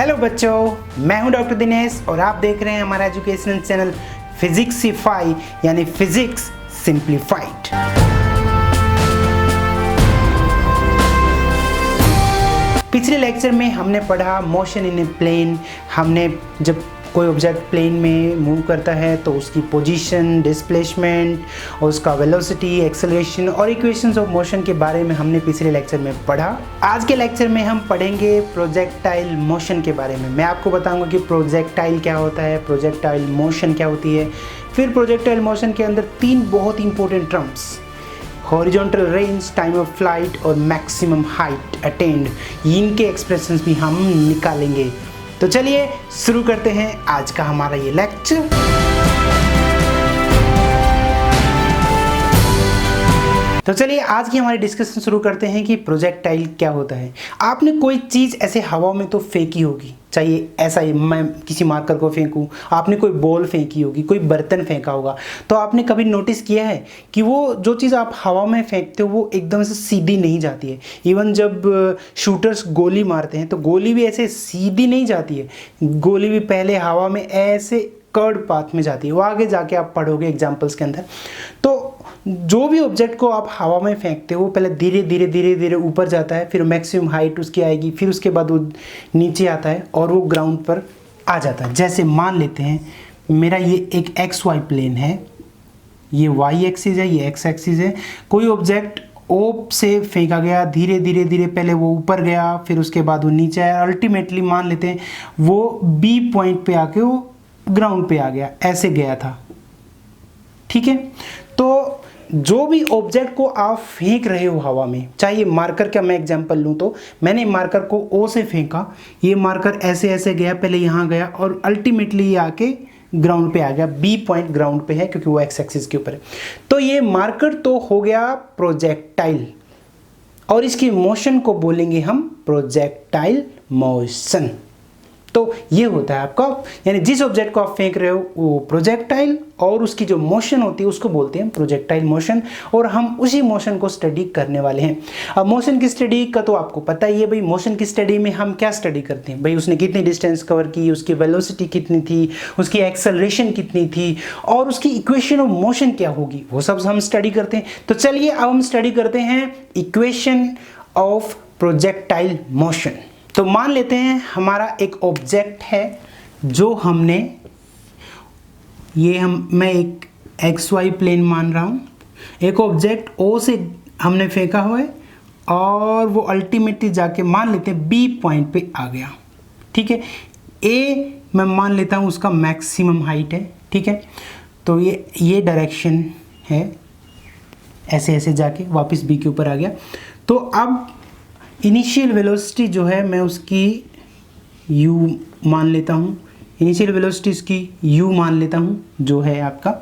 Hello बच्चों, मैं हूं डॉक्टर दिनेश और आप देख रहे हैं हमारा एजुकेशनल चैनल फिजिक्सीफाई यानी फिजिक्स सिंप्लीफाइड। पिछले लेक्चर में हमने पढ़ा मोशन इन ए प्लेन। हमने जब कोई ऑब्जेक्ट प्लेन में मूव करता है तो उसकी पोजीशन, डिस्प्लेसमेंट और उसका वेलोसिटी, एक्सेलरेशन और इक्वेशंस ऑफ मोशन के बारे में हमने पिछले लेक्चर में पढ़ा। आज के लेक्चर में हम पढ़ेंगे प्रोजेक्टाइल मोशन के बारे में। मैं आपको बताऊंगा कि प्रोजेक्टाइल क्या होता है, प्रोजेक्टाइल मोशन क्या होती है। फिर प्रोजेक्टाइल मोशन के अंदर तीन बहुत important terms, horizontal range, time of flight और मैक्सिमम हाइट अटेन्ड, इनके एक्सप्रेशंस भी हम निकालेंगे। तो चलिए शुरू करते हैं आज का हमारा ये लेक्चर। तो चलिए आज की हमारी डिस्कशन शुरू करते हैं कि प्रोजेक्टाइल क्या होता है। आपने कोई चीज़ ऐसे हवा में तो फेंकी होगी, चाहिए ऐसा ही मैं किसी मार्कर को फेंकूं, आपने कोई बॉल फेंकी होगी, कोई बर्तन फेंका होगा, तो आपने कभी नोटिस किया है कि वो जो चीज़ आप हवा में फेंकते हो वो एकदम से सीधी नहीं जाती है। इवन जब शूटर्स गोली मारते हैं तो गोली भी ऐसे सीधी नहीं जाती है, गोली भी पहले हवा में ऐसे कर्ड पाथ में जाती है। वो आगे जाके आप पढ़ोगे एग्जाम्पल्स के अंदर। तो जो भी ऑब्जेक्ट को आप हवा में फेंकते हो वो पहले धीरे धीरे धीरे धीरे ऊपर जाता है, फिर मैक्सिमम हाइट उसकी आएगी, फिर उसके बाद वो नीचे आता है और वो ग्राउंड पर आ जाता है। जैसे मान लेते हैं मेरा ये एक XY प्लेन है, ये Y एक्सिस है, ये X एक्सिस है। कोई ऑब्जेक्ट O से फेंका गया, धीरे धीरे धीरे पहले वो ऊपर गया, फिर उसके बाद वो नीचे आया, अल्टीमेटली मान लेते हैं वो B पॉइंट पे आके वो ग्राउंड पे आ गया, ऐसे गया था। ठीक है, तो जो भी ऑब्जेक्ट को आप फेंक रहे हो हवा में, चाहे मार्कर का मैं एग्जांपल लूं तो मैंने मार्कर को O से फेंका, ये मार्कर ऐसे ऐसे गया, पहले यहाँ गया और अल्टीमेटली ये आके ग्राउंड पे आ गया। B पॉइंट ग्राउंड पे है क्योंकि वो X एक्सिस के ऊपर है। तो ये मार्कर तो हो गया प्रोजेक्टाइल और इसकी मोशन को बोलेंगे हम प्रोजेक्टाइल मोशन। तो ये होता है आपका, यानी जिस ऑब्जेक्ट को आप फेंक रहे हो वो प्रोजेक्टाइल और उसकी जो मोशन होती है उसको बोलते हैं प्रोजेक्टाइल मोशन, और हम उसी मोशन को स्टडी करने वाले हैं। अब मोशन की स्टडी का तो आपको पता ही है भाई। मोशन की स्टडी में हम क्या स्टडी करते हैं भाई, उसने कितनी डिस्टेंस कवर की, उसकी वेलोसिटी कितनी थी, उसकी एक्सेलरेशन कितनी थी और उसकी इक्वेशन ऑफ मोशन क्या होगी, वो सब हम स्टडी करते हैं। तो चलिए अब हम स्टडी करते हैं इक्वेशन ऑफ प्रोजेक्टाइल मोशन। तो मान लेते हैं हमारा एक ऑब्जेक्ट है जो हमने मैं एक XY प्लेन मान रहा हूँ, एक ऑब्जेक्ट O से हमने फेंका हुआ है और वो अल्टीमेटली जाके मान लेते हैं B पॉइंट पे आ गया। ठीक है, A मैं मान लेता हूँ उसका मैक्सिमम हाइट है। ठीक है, तो ये डायरेक्शन है, ऐसे ऐसे जाके वापस B के ऊपर आ गया। तो अब इनिशियल वेलोसिटी जो है मैं उसकी u मान लेता हूँ, इनिशियल वेलोसिटी इसकी u मान लेता हूँ जो है आपका।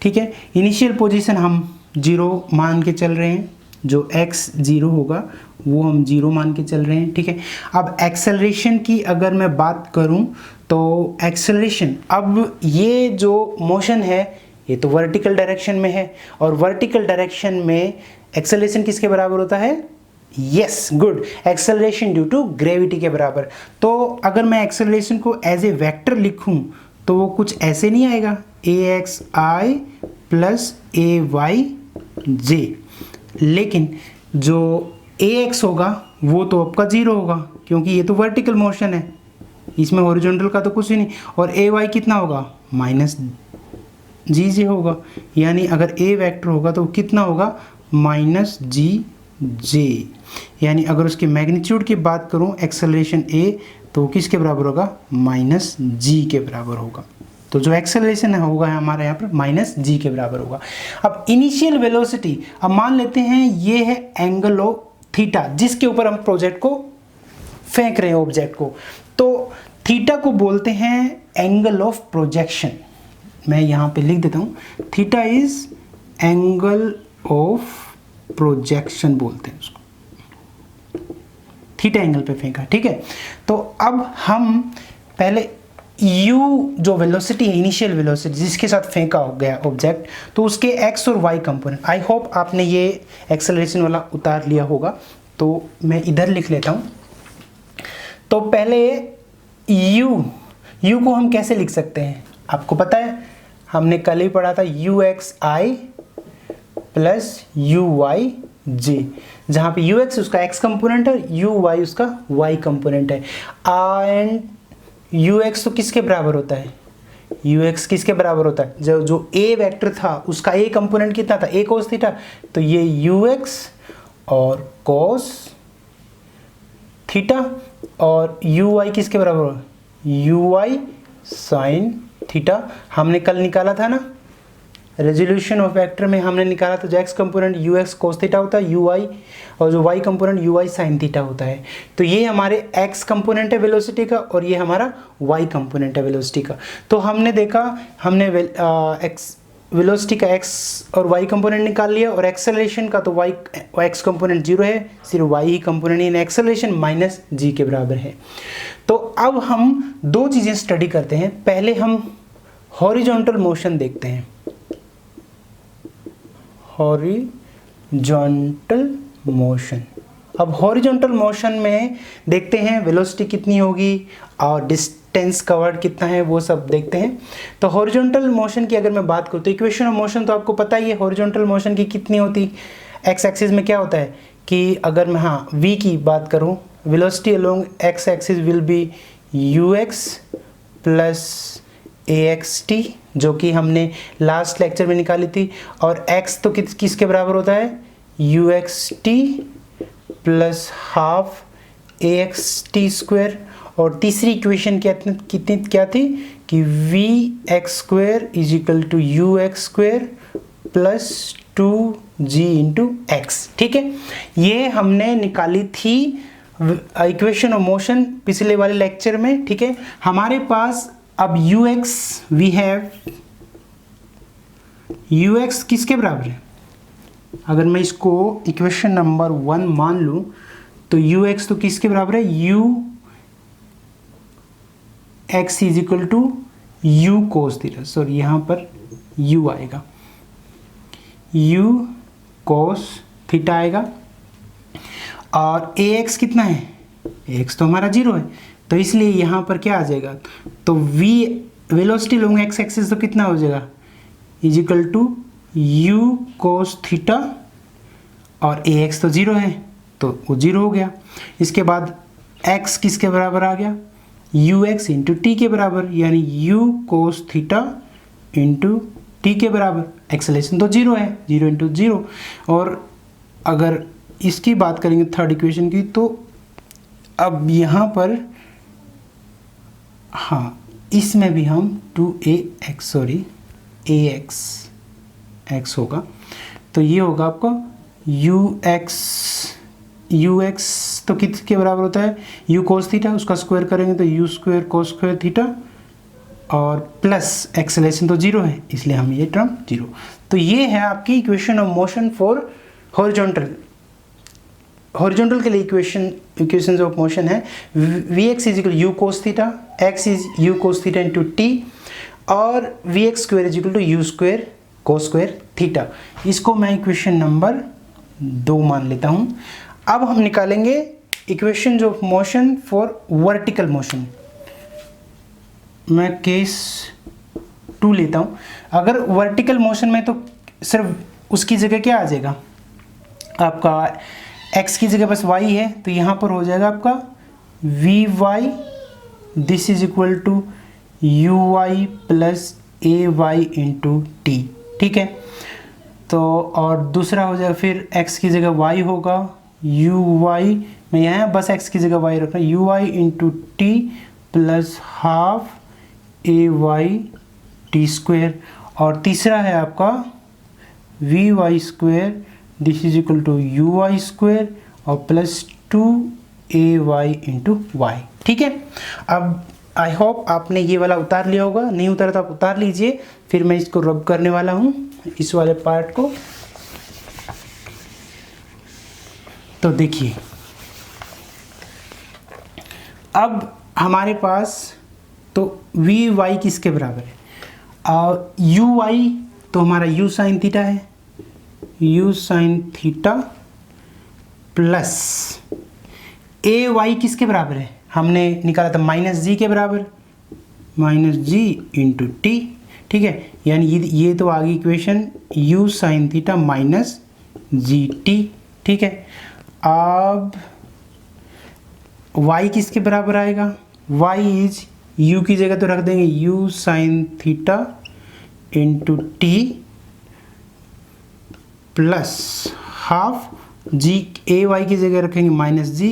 ठीक है, इनिशियल पोजीशन हम 0 मान के चल रहे हैं, जो x 0 होगा वो हम 0 मान के चल रहे हैं। ठीक है, अब एक्सेलरेशन की अगर मैं बात करूँ तो एक्सेलरेशन, अब ये जो मोशन है ये तो वर्टिकल डायरेक्शन में है और वर्टिकल डायरेक्शन में एक्सेलरेशन किसके बराबर होता है? Yes, good, acceleration due to gravity के बराबर। तो अगर मैं एक्सेलरेशन को एज ए वेक्टर लिखूं तो वो कुछ ऐसे नहीं आएगा, AXI प्लस AYJ, लेकिन जो AX होगा वो तो आपका 0 होगा क्योंकि ये तो वर्टिकल मोशन है, इसमें हॉरिजॉन्टल का तो कुछ ही नहीं। और AY कितना होगा? माइनस GJ होगा, यानी अगर A वेक्टर होगा तो कितना होगा? Minus GJ। यानी अगर उसके मैग्नीट्यूड की बात करूं एक्सेलरेशन A तो किसके बराबर होगा? माइनस G के बराबर होगा। तो जो एक्सेलरेशन होगा हमारे यहाँ पर माइनस G के बराबर होगा। अब इनिशियल वेलोसिटी, अब मान लेते हैं ये है एंगल ऑफ थीटा जिसके ऊपर हम प्रोजेक्ट को फेंक रहे हैं ऑब्जेक्ट को, तो थीटा को बोलते हैं एंगल ऑफ प्रोजेक्शन। मैं यहाँ पे लिख देता हूँ, theta is angle of projection बोलते हैं उसको, थीटा एंगल पे फेंका। ठीक है, तो अब हम पहले u जो वेलोसिटी है, इनिशियल वेलोसिटी जिसके साथ फेंका हो गया ऑब्जेक्ट, तो उसके x और y कंपोनेंट, आई होप आपने ये एक्सेलरेशन वाला उतार लिया होगा, तो मैं इधर लिख लेता हूँ। तो पहले u को हम कैसे लिख सकते हैं, आपको पता है, हमने कल ही पढ़ा था uxi प्लस uyj, जहाँ पे ux उसका x कंपोनेंट है, uy उसका y कंपोनेंट है। एंड ux तो किसके बराबर होता है, ux किसके बराबर होता है, जो a वेक्टर था उसका a कंपोनेंट कितना था, a cos थीटा, तो ये ux और cos थीटा, और uy किसके बराबर होगा, uy sin थीटा। हमने कल निकाला था ना, रेजोल्यूशन ऑफ वेक्टर में हमने निकाला था, जो x component ux cos theta होता है, uy और जो y component uy sin theta होता है। तो ये हमारे x कंपोनेंट है वेलोसिटी का, और ये हमारा y कंपोनेंट है वेलोसिटी का। तो हमने देखा, हमने वेलोसिटी का x और y कंपोनेंट निकाल लिया, और एक्सेलरेशन का तो x कंपोनेंट 0 है, सिर्फ y ही कंपोनेंट, यानी एक्सेलरेशन माइनस g के बराबर है। तो अब हम दो चीज़ें स्टडी करते हैं। पहले हम हॉरिजॉन्टल मोशन देखते हैं, हॉरिजॉन्टल मोशन। अब हॉरिजॉन्टल मोशन में देखते हैं वेलोसिटी कितनी होगी और डिस्टेंस कवर्ड कितना है, वो सब देखते हैं। तो हॉरिजॉन्टल मोशन की अगर मैं बात करूँ तो इक्वेशन ऑफ मोशन तो आपको पता ही है, हॉरिजॉन्टल मोशन की कितनी होती, एक्स एक्सिस में क्या होता है कि अगर मैं v की बात करूँ, velocity along x axis will be ux plus axt, जो कि हमने लास्ट लेक्चर में निकाली थी, और x तो किसके बराबर होता है, uxt plus half axt square. और तीसरी इक्वेशन क्या थी कि vx square is equal to ux square plus 2g into x. ठीक है, ये हमने निकाली थी इक्वेशन ऑफ मोशन पिछले वाले लेक्चर में। ठीक है, हमारे पास अब ux वी हैव, ux किसके बराबर है, अगर मैं इसको इक्वेशन नंबर 1 मान लूं तो ux तो किसके बराबर है, ux is equal to u cos theta, sorry यहाँ पर u आएगा, u cos थीटा आएगा, और ax कितना है, ax तो हमारा 0 है, तो इसलिए यहाँ पर क्या आ जाएगा, तो v velocity long x axis तो कितना हो जाएगा, is equal to u cos theta, और ax तो 0 है तो वो 0 हो गया। इसके बाद x किसके बराबर आ गया, ux इंटू टी के बराबर, यानी u cos theta into T के बराबर, एक्सेलरेशन तो 0 है, 0 इंटू 0। और अगर इसकी बात करेंगे थर्ड इक्वेशन की, तो अब यहाँ पर हाँ, इसमें भी हम 2ax सॉरी ax होगा, तो ये होगा आपका ux तो किसके बराबर होता है, u cos थीटा, उसका स्क्वायर करेंगे तो u square cos square theta, और प्लस एक्सेलरेशन तो 0 है, इसलिए हम ये टर्म 0। तो ये है आपकी equation of motion for horizontal. Horizontal के लिए इक्वेशंस ऑफ मोशन है vx is equal u cos theta, x is u cos theta into T, और vx square is equal to u square cos square theta. इसको मैं equation number 2 मान लेता हूँ। अब हम निकालेंगे equations of motion for vertical motion. मैं केस 2 लेता हूँ। अगर वर्टिकल मोशन में तो सिर्फ उसकी जगह क्या आ जाएगा, आपका x की जगह बस y है, तो यहाँ पर हो जाएगा आपका vy this is equal to uy plus ay into t. ठीक है, तो और दूसरा हो जाएगा फिर x की जगह y होगा uy, मैं यहाँ बस x की जगह y रख रहा हूँ, uy into T plus half ay t square, और तीसरा है आपका vy square this is equal to uy square और प्लस 2ay इंटू वाई। ठीक है, अब आई होप आपने ये वाला उतार लिया होगा, नहीं उतारा तो आप उतार लीजिए, फिर मैं इसको रब करने वाला हूँ इस वाले पार्ट को। तो देखिए, अब हमारे पास तो vy किसके बराबर है, और uy तो हमारा u साइन थीटा है, u sine theta plus ay किसके बराबर है, हमने निकाला था माइनस जी के बराबर, माइनस जी इंटू टी, ठीक है, यानी ये तो आ गई equation u sine theta minus G T, ठीक है। अब y किसके बराबर आएगा, y इज u की जगह तो रख देंगे u sine theta into T plus half G, a y की जगह रखेंगे माइनस जी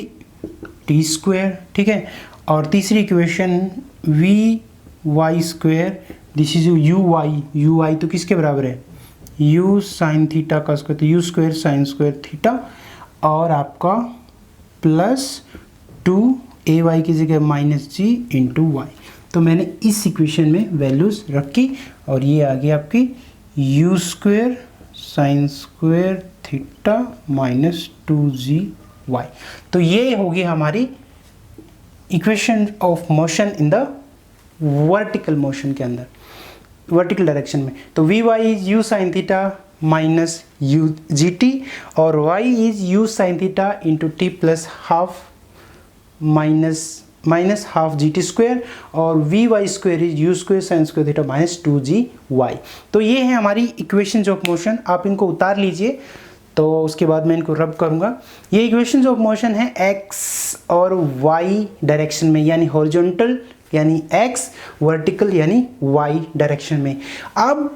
टी स्क्वेयर, ठीक है। और तीसरी equation v y square, this is u y तो किसके बराबर है, u साइन थीटा का स्क्वायर, तो u square sine square theta, और आपका प्लस 2ay की जगह माइनस जी इंटू वाई। तो मैंने इस इक्वेशन में वैल्यूज रखी और ये आ गई आपकी u square sine square theta minus 2gy। तो ये होगी हमारी equation of motion in the vertical motion के अंदर, वर्टिकल डायरेक्शन में। तो v y is u sine theta minus u g t, और y is u sine theta into T plus half minus half G T square, और v y square is u square sine square theta minus 2gy। तो ये है हमारी equations of motion. आप इनको उतार लीजिए, तो उसके बाद मैं इनको रब करूँगा। ये इक्वेशंस ऑफ मोशन है x और y डायरेक्शन में, यानी हॉरिजॉन्टल यानी x, वर्टिकल यानी y डायरेक्शन में। अब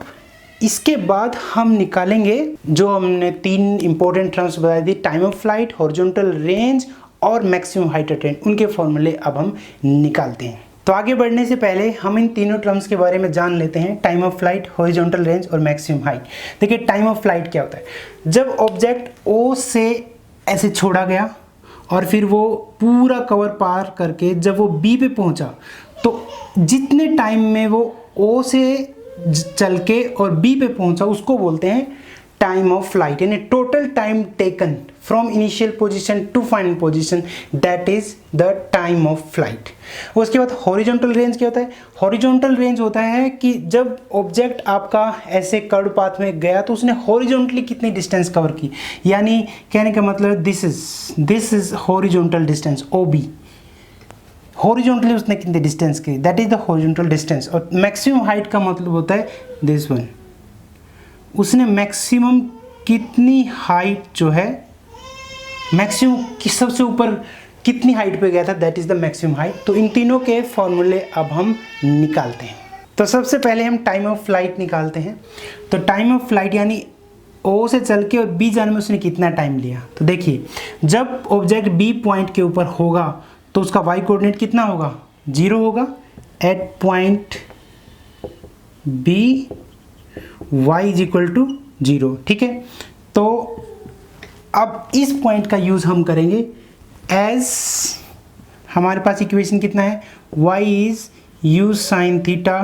इसके बाद हम निकालेंगे जो हमने 3 इंपॉर्टेंट टर्म्स बताई थी, time of flight, horizontal range और मैक्सिमम हाइट अटेन, उनके फॉर्मूले अब हम निकालते हैं। तो आगे बढ़ने से पहले हम इन तीनों टर्म्स के बारे में जान लेते हैं, time of flight, horizontal range और मैक्सिमम हाइट। देखिए टाइम ऑफ फ्लाइट क्या होता है, जब ऑब्जेक्ट O से ऐसे छोड़ा गया और फिर वो पूरा कवर पार करके जब वो B पे पहुंचा, तो जितने टाइम में वो O से चल के और B पे पहुंचा उसको बोलते हैं टाइम ऑफ फ्लाइट, यानी total time taken from initial position to final position, that is the time of flight. उसके बाद हॉरिजॉन्टल रेंज क्या होता है, हॉरिजॉन्टल रेंज होता है कि जब ऑब्जेक्ट आपका ऐसे कर्व पाथ में गया तो उसने हॉरिजॉन्टली कितनी डिस्टेंस कवर की, यानी कहने का मतलब this is horizontal distance OB, horizontally उसने कितनी डिस्टेंस की, that is the horizontal distance. और मैक्सिमम हाइट का मतलब होता है दिस वन, उसने मैक्सिमम कितनी हाइट जो है, मैक्सिमम सबसे ऊपर कितनी हाइट पे गया था, that is the maximum height. तो इन तीनों के फॉर्मूले अब हम निकालते हैं। तो सबसे पहले हम टाइम ऑफ फ्लाइट निकालते हैं। तो टाइम ऑफ फ्लाइट यानी O से चल के और B जाने में उसने कितना टाइम लिया। तो देखिए जब ऑब्जेक्ट B पॉइंट के ऊपर होगा तो उसका y कोऑर्डिनेट कितना होगा, 0 होगा at point B, y is equal to 0, ठीक है। तो अब इस पॉइंट का यूज हम करेंगे एज, हमारे पास इक्वेशन कितना है, y is u sine theta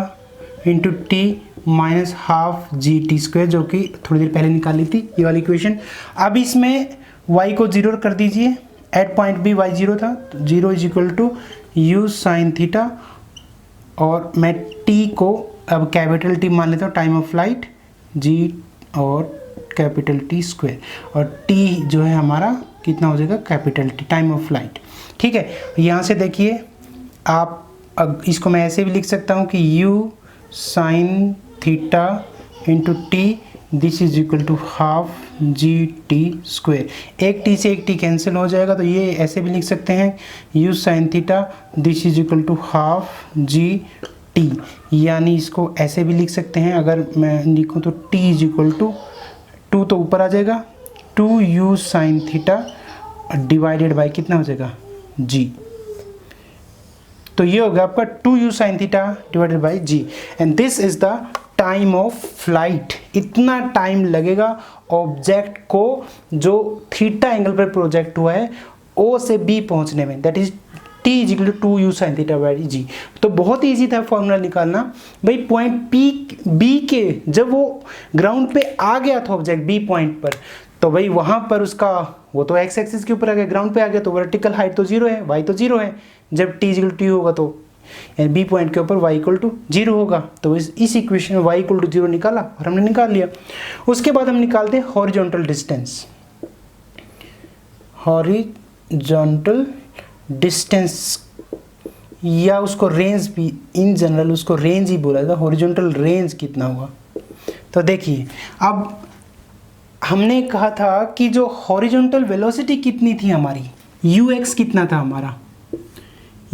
into T minus half ji t square, जो कि थोड़ी देर पहले निकाली थी ये वाली इक्वेशन। अब इसमें y को 0 कर दीजिए, एट पॉइंट B y 0 था, तो 0 is equal to u sine theta, और मैं t को अब कैपिटल T मान लेता हूँ, टाइम ऑफ फ्लाइट g और कैपिटल T स्क्वायर, और t जो है हमारा कितना हो जाएगा, capital T, time of flight, ठीक है। यहाँ से देखिए आप, अब इसको मैं ऐसे भी लिख सकता हूँ कि u sine theta into t, this is equal to half ji t square, एक t से एक t कैंसिल हो जाएगा, तो ये ऐसे भी लिख सकते हैं u sine theta, this is equal to half ji t, यानी इसको ऐसे भी लिख सकते हैं, अगर मैं लिखूँ तो t इज इक्वल टू 2 तो ऊपर आ जाएगा 2u sine theta divided by कितना हो जाएगा g, तो ये होगा आपका 2u sine theta divided by g, and this is the time of flight. इतना टाइम लगेगा ऑब्जेक्ट को जो थीटा एंगल पर प्रोजेक्ट हुआ है O से B पहुंचने में, that is t is equal to 2u sine theta by g। तो बहुत ही ईजी था फॉर्मूला निकालना भाई। पॉइंट B के जब वो ग्राउंड पे आ गया था ऑब्जेक्ट B पॉइंट पर, तो भाई वहाँ पर उसका वो तो x एक्सिस के ऊपर आ गया, ग्राउंड पे आ गया, तो वर्टिकल हाइट तो 0 है, y तो 0 है। जब t इक्वल टू होगा तो B पॉइंट के ऊपर y इक्वल टू 0 होगा, तो इस इक्वेशन में y इक्वल टू 0 निकाला और हमने निकाल लिया। उसके बाद हम निकालते हैं हॉरिजॉन्टल डिस्टेंस। हॉरिजॉन्टल डिस्टेंस या उसको रेंज भी, इन जनरल उसको रेंज ही बोला जाता, हॉरिजॉन्टल रेंज कितना होगा। तो देखिए अब हमने कहा था कि जो हॉरिजॉन्टल वेलोसिटी कितनी थी हमारी, ux कितना था हमारा,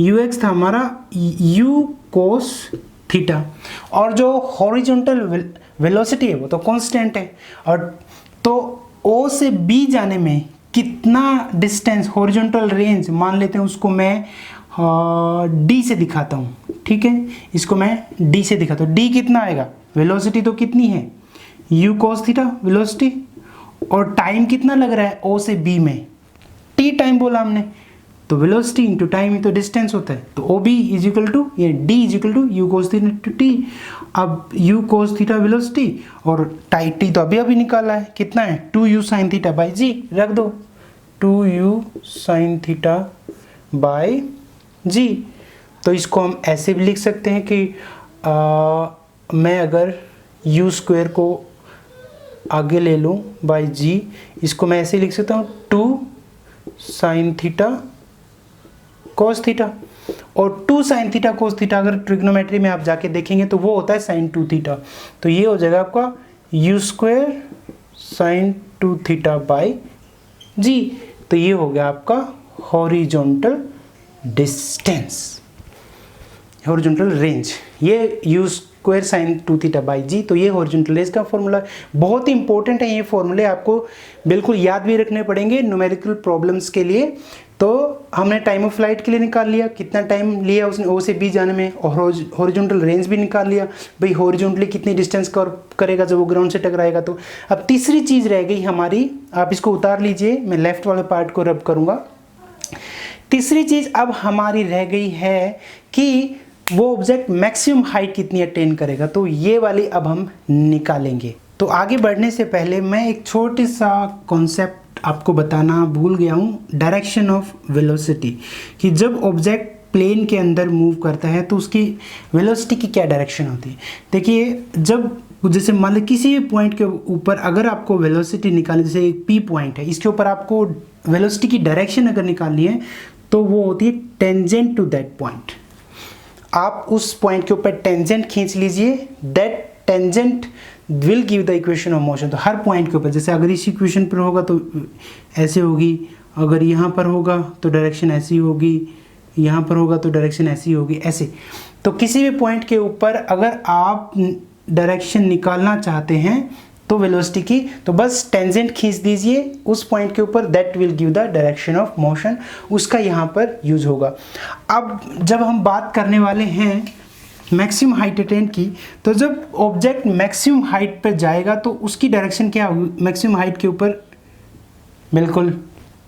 ux था हमारा u cos थीटा, और जो हॉरिजॉन्टल वेलोसिटी है वो तो कांस्टेंट है। और तो O से B जाने में कितना डिस्टेंस, हॉरिजॉन्टल रेंज मान लेते हैं उसको मैं D से दिखाता हूँ, ठीक है, इसको मैं D से दिखाता हूँ। D कितना आएगा, वेलोसिटी तो कितनी है u cos थीटा वेलोसिटी, और टाइम कितना लग रहा है O से B में, t टाइम बोला हमने, तो वेलोसिटी इंटू टाइम ही तो डिस्टेंस होता है, तो OB इज इक्वल टू ये D is equal to u cos theta to t। अब u cos थीटा वेलोसिटी और t तो अभी निकाला है, कितना है 2u sin theta by g, रख दो 2u sin theta by g। तो इसको हम ऐसे भी लिख सकते हैं कि मैं अगर u स्क्वायर को आगे ले लूँ बाई g, इसको मैं ऐसे लिख सकता हूँ 2 sin थीटा cos थीटा, और 2 sin थीटा cos थीटा अगर ट्रिग्नोमेट्री में आप जाके देखेंगे तो वो होता है sin 2 थीटा, तो ये हो जाएगा आपका u square sin 2 theta by g। तो ये हो गया आपका हॉरिजॉन्टल डिस्टेंस, हॉरिजॉन्टल रेंज, ये u square sin 2 theta by G. तो ये हॉरिजॉन्टल रेंज का फॉर्मूला बहुत ही इंपॉर्टेंट है, ये फॉर्मूले आपको बिल्कुल याद भी रखने पड़ेंगे न्यूमेरिकल प्रॉब्लम्स के लिए। तो हमने टाइम ऑफ फ्लाइट के लिए निकाल लिया, कितना टाइम लिया उसने O से B जाने में, और हॉरिजॉन्टल रेंज भी निकाल लिया, भाई हॉरिजॉन्टली कितनी डिस्टेंस कवर करेगा जब वो ग्राउंड से टकराएगा। तो अब तीसरी चीज़ रह गई हमारी, आप इसको उतार लीजिए, मैं लेफ्ट वाले पार्ट को रब करूँगा। तीसरी चीज़ अब हमारी रह गई है कि वो ऑब्जेक्ट मैक्सिमम हाइट कितनी अटेन करेगा, तो ये वाली अब हम निकालेंगे। तो आगे बढ़ने से पहले मैं एक छोटी सा कॉन्सेप्ट आपको बताना भूल गया हूँ, डायरेक्शन ऑफ वेलोसिटी, कि जब ऑब्जेक्ट प्लेन के अंदर मूव करता है तो उसकी वेलोसिटी की क्या डायरेक्शन होती है। देखिए जब जैसे मान लो किसी भी पॉइंट के ऊपर अगर आपको वेलोसिटी निकालनी, जैसे एक P पॉइंट है, इसके ऊपर आपको वेलोसिटी की डायरेक्शन अगर निकालनी है तो वो होती है टेंजेंट टू दैट पॉइंट। आप उस पॉइंट के ऊपर टेंजेंट खींच लीजिए, that tangent will give the equation of motion. तो हर पॉइंट के ऊपर, जैसे अगर इस इक्वेशन पर होगा तो ऐसे होगी, अगर यहाँ पर होगा तो डायरेक्शन ऐसी होगी, यहाँ पर होगा तो डायरेक्शन ऐसी होगी, ऐसे। तो किसी भी पॉइंट के ऊपर अगर आप डायरेक्शन निकालना चाहते हैं तो वेलोसिटी की, तो बस टेंजेंट खींच दीजिए उस पॉइंट के ऊपर, that will give the direction of motion, उसका यहाँ पर यूज होगा। अब जब हम बात करने वाले हैं मैक्सिमम हाइट अटेन की, तो जब ऑब्जेक्ट मैक्सिमम हाइट पर जाएगा तो उसकी डायरेक्शन क्या होगी मैक्सिमम हाइट के ऊपर, बिल्कुल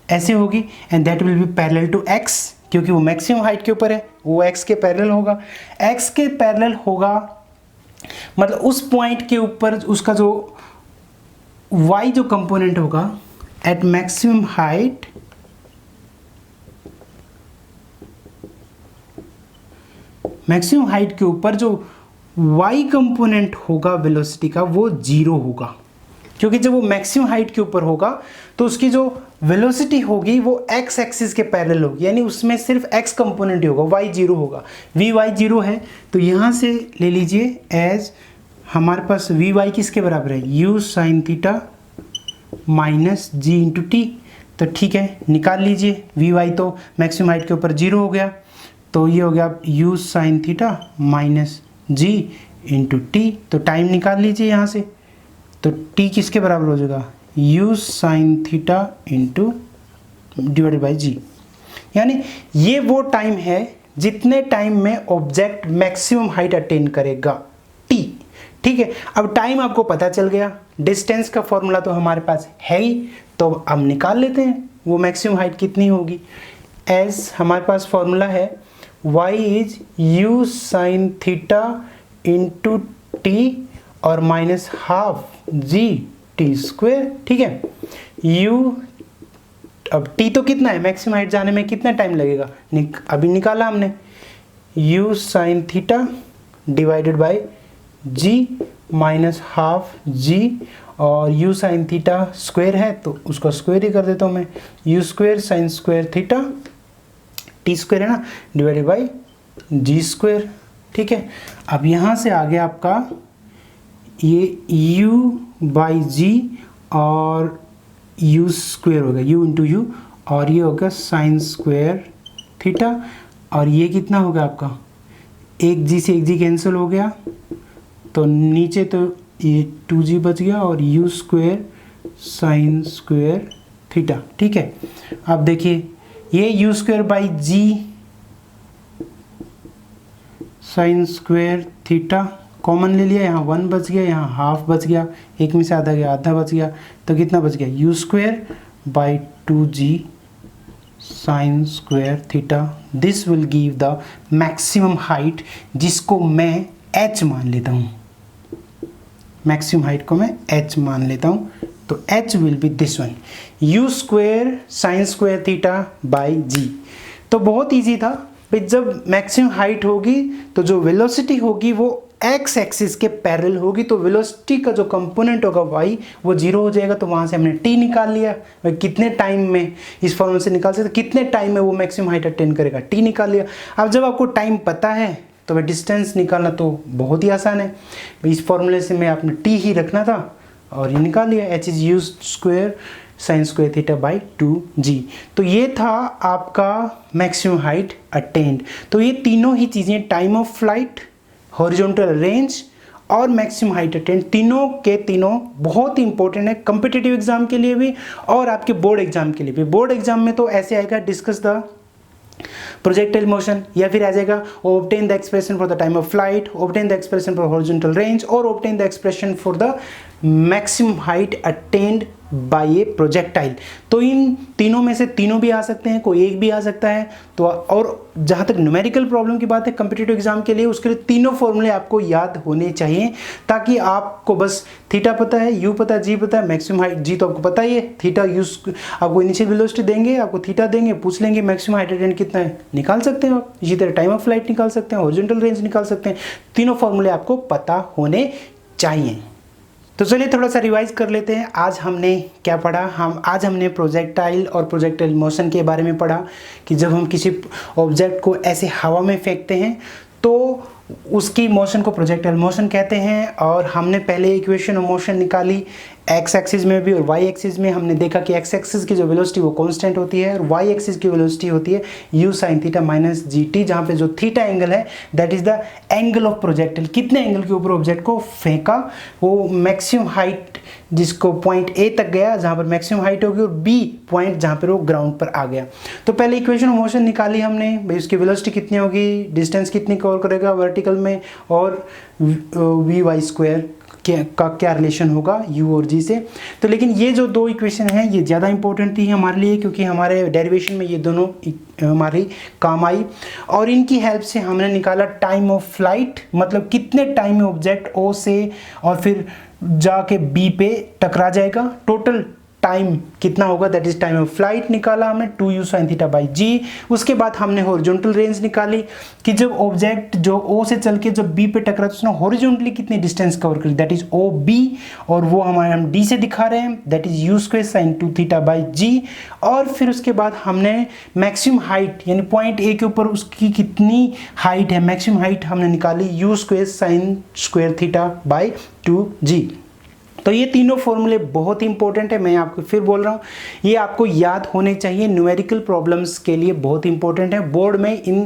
ऐसे होगी, and that will be parallel to x, क्योंकि वो मैक्सिमम हाइट के ऊपर है, वो x के पैरेलल होगा। x के पैरेलल होगा मतलब उस पॉइंट के ऊपर उसका जो y जो कंपोनेंट होगा at maximum height, maximum height के ऊपर जो y कंपोनेंट होगा वेलोसिटी का वो 0 होगा, क्योंकि जब वो मैक्सिमम हाइट के ऊपर होगा तो उसकी जो वेलोसिटी होगी वो x एक्सिस के पैरेलल होगी, यानी उसमें सिर्फ x कंपोनेंट ही होगा, y 0 होगा। vy 0 है तो यहाँ से ले लीजिए एज हमारे पास vy किसके बराबर है, u sin theta minus g into T. तो ठीक है, निकाल लीजिए, vy तो मैक्सिमम हाइट के ऊपर 0 हो गया, तो ये हो गया u sin theta minus g into T. तो टाइम निकाल लीजिए यहाँ से, तो t किसके बराबर हो जाएगा, u sin theta into divided by g, यानी ये वो टाइम है जितने टाइम में ऑब्जेक्ट मैक्सिमम हाइट अटेन करेगा, t। ठीक है, अब टाइम आपको पता चल गया, डिस्टेंस का फॉर्मूला तो हमारे पास है ही, तो हम निकाल लेते हैं वो मैक्सिमम हाइट कितनी होगी। एज हमारे पास फॉर्मूला है y is u sin theta into T और minus half G T square. ठीक है, u अब t तो कितना है, मैक्सिमम हाइट जाने में कितना टाइम लगेगा, अभी निकाला हमने, u sin theta divided by g minus half g, और u sin थीटा स्क्वायर है तो उसका स्क्वायर ही कर देता हूँ मैं, u square sine square theta, T square है ना, डिवाइडेड बाई जी स्क्वायर, ठीक है। अब यहाँ से आ गया आपका ये u बाई जी और u स्क्वायर होगा, u इंटू यू, और ये होगा साइन स्क्वायर थीटा, और ये कितना होगा आपका, एक जी से एक जी कैंसिल हो गया, तो नीचे तो ये 2g बच गया और u square sine square theta, ठीक है। अब देखिए ये u square by g sine square theta common ले लिया, यहाँ 1 बच गया, यहाँ हाफ बच गया, एक में से आधा गया, आधा बच गया, तो कितना बच गया, u square by 2g sign square theta. This will give the maximum height, जिसको मैं h मान लेता हूँ, मैक्सिमम हाइट को मैं h मान लेता हूँ, तो h will be this one, u square sine square theta by g। तो बहुत इजी था भाई, जब मैक्सिमम हाइट होगी तो जो वेलोसिटी होगी वो x एक्सिस के पैरेलल होगी, तो वेलोसिटी का जो कंपोनेंट होगा y वो 0 हो जाएगा, तो वहाँ से हमने t निकाल लिया। कितने टाइम में इस फॉर्मूले से निकाल सकते, कितने टाइम में वो मैक्सिमम हाइट अटेन करेगा, t निकाल लिया। अब जब आपको टाइम पता है तो भाई डिस्टेंस निकालना तो बहुत ही आसान है, इस फॉर्मूले से में आपने t ही रखना था और ये निकाल लिया, h is u square sine square theta by 2g। तो ये था आपका मैक्सिमम हाइट अटेन्ड। तो ये तीनों ही चीज़ें, time of flight, horizontal range और मैक्सिमम हाइट अटेन्ड, तीनों के तीनों बहुत ही इंपॉर्टेंट है कम्पिटिटिव एग्जाम के लिए भी और आपके बोर्ड एग्जाम के लिए भी। बोर्ड एग्जाम में तो ऐसे आएगा, डिस्कस द प्रोजेक्टाइल मोशन, या फिर आ जाएगा obtain the expression for the time of flight, obtain the expression for horizontal range और obtain the expression for the maximum height attained by a projectile. तो इन तीनों में से तीनों भी आ सकते हैं, कोई एक भी आ सकता है। तो और जहाँ तक न्यूमेरिकल प्रॉब्लम की बात है कम्पिटिटिव एग्जाम के लिए, उसके लिए तीनों फॉर्मूले आपको याद होने चाहिए, ताकि आपको बस थीटा पता है, यू पता है, जी पता है, मैक्सिमम हाइट जी तो आपको पता ही है, थीटा यू आपको इनिशियल वेलोसिटी देंगे, आपको थीटा देंगे, पूछ लेंगे मैक्सिमम हाइट अटेन्ड कितना है, निकाल सकते हैं आप। इसी तरह टाइम ऑफ फ्लाइट निकाल सकते हैं, हॉरिजॉन्टल रेंज निकाल सकते हैं, तीनों फॉर्मूले आपको पता होने चाहिए। तो चलिए थोड़ा सा रिवाइज कर लेते हैं, आज हमने क्या पढ़ा। आज हमने प्रोजेक्टाइल और प्रोजेक्टाइल मोशन के बारे में पढ़ा कि जब हम किसी ऑब्जेक्ट को ऐसे हवा में फेंकते हैं तो उसकी मोशन को प्रोजेक्टाइल मोशन कहते हैं। और हमने पहले इक्वेशन ऑफ मोशन निकाली, एक्स एक्सिस में भी और वाई एक्सिस में। हमने देखा कि एक्स एक्सिस की जो वेलोसिटी वो कांस्टेंट होती है और वाई एक्सिस की वेलोसिटी होती है you sine theta minus G T, जहाँ पे जो थीटा एंगल है that is the angle of projectile, कितने एंगल के ऊपर ऑब्जेक्ट को फेंका, वो मैक्सिमम हाइट जिसको पॉइंट ए तक गया जहाँ पर मैक्सिमम हाइट होगी, और बी पॉइंट जहाँ पर वो ग्राउंड पर आ गया। तो पहले इक्वेशन ऑफ मोशन निकाली हमने, भाई उसकी वेलोसिटी कितनी होगी, डिस्टेंस कितनी कवर करेगा वर्टिकल में, और वी वाई स्क्वायर का क्या रिलेशन होगा यू और जी से। तो लेकिन ये जो दो इक्वेशन हैं ये ज़्यादा इंपॉर्टेंट थी हमारे लिए, क्योंकि हमारे डेरिवेशन में ये दोनों हमारी काम आई, और इनकी हेल्प से हमने निकाला टाइम ऑफ फ्लाइट, मतलब कितने टाइम में ऑब्जेक्ट ओ से और फिर जाके बी पे टकरा जाएगा, टोटल टाइम कितना होगा, that is time of flight निकाला हमने 2u sin थीटा बाई जी। उसके बाद हमने हॉरिजॉन्टल रेंज निकाली कि जब ऑब्जेक्ट जो O से चल के जब B पे टकरा तो उसने हॉरिजॉन्टली कितनी डिस्टेंस कवर करी, दैट इज OB, और वो हमारे हम D से दिखा रहे हैं, that is u square sine 2 theta by G. और फिर उसके बाद हमने मैक्सिमम हाइट यानी पॉइंट A के ऊपर उसकी कितनी हाइट है, मैक्सिमम हाइट हमने निकाली u square sine square theta by 2g। तो ये तीनों फॉर्मूले बहुत ही इंपॉर्टेंट है, मैं आपको फिर बोल रहा हूँ, ये आपको याद होने चाहिए, न्यूमेरिकल प्रॉब्लम्स के लिए बहुत इंपॉर्टेंट है। बोर्ड में इन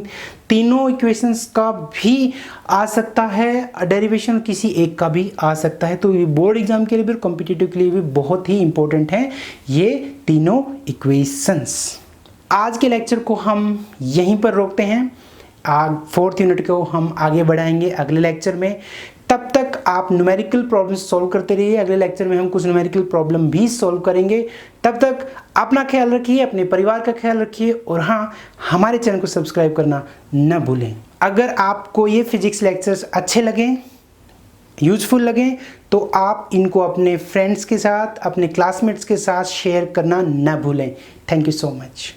तीनों इक्वेशंस का भी आ सकता है डेरिवेशन, किसी एक का भी आ सकता है। तो ये बोर्ड एग्जाम के लिए भी, कॉम्पिटिटिव के लिए भी बहुत ही इंपॉर्टेंट है ये तीनों इक्वेशंस। आज के लेक्चर को हम यहीं पर रोकते हैं, 4th यूनिट को हम आगे बढ़ाएंगे अगले लेक्चर में। तब तक आप न्यूमेरिकल प्रॉब्लम्स सॉल्व करते रहिए, अगले लेक्चर में हम कुछ न्यूमेरिकल प्रॉब्लम भी सॉल्व करेंगे। तब तक अपना ख्याल रखिए, अपने परिवार का ख्याल रखिए, और हाँ, हमारे चैनल को सब्सक्राइब करना न भूलें। अगर आपको ये फिजिक्स लेक्चर्स अच्छे लगें, यूजफुल लगें, तो आप इनको अपने फ्रेंड्स के साथ, अपने क्लासमेट्स के साथ शेयर करना न भूलें। Thank you so much.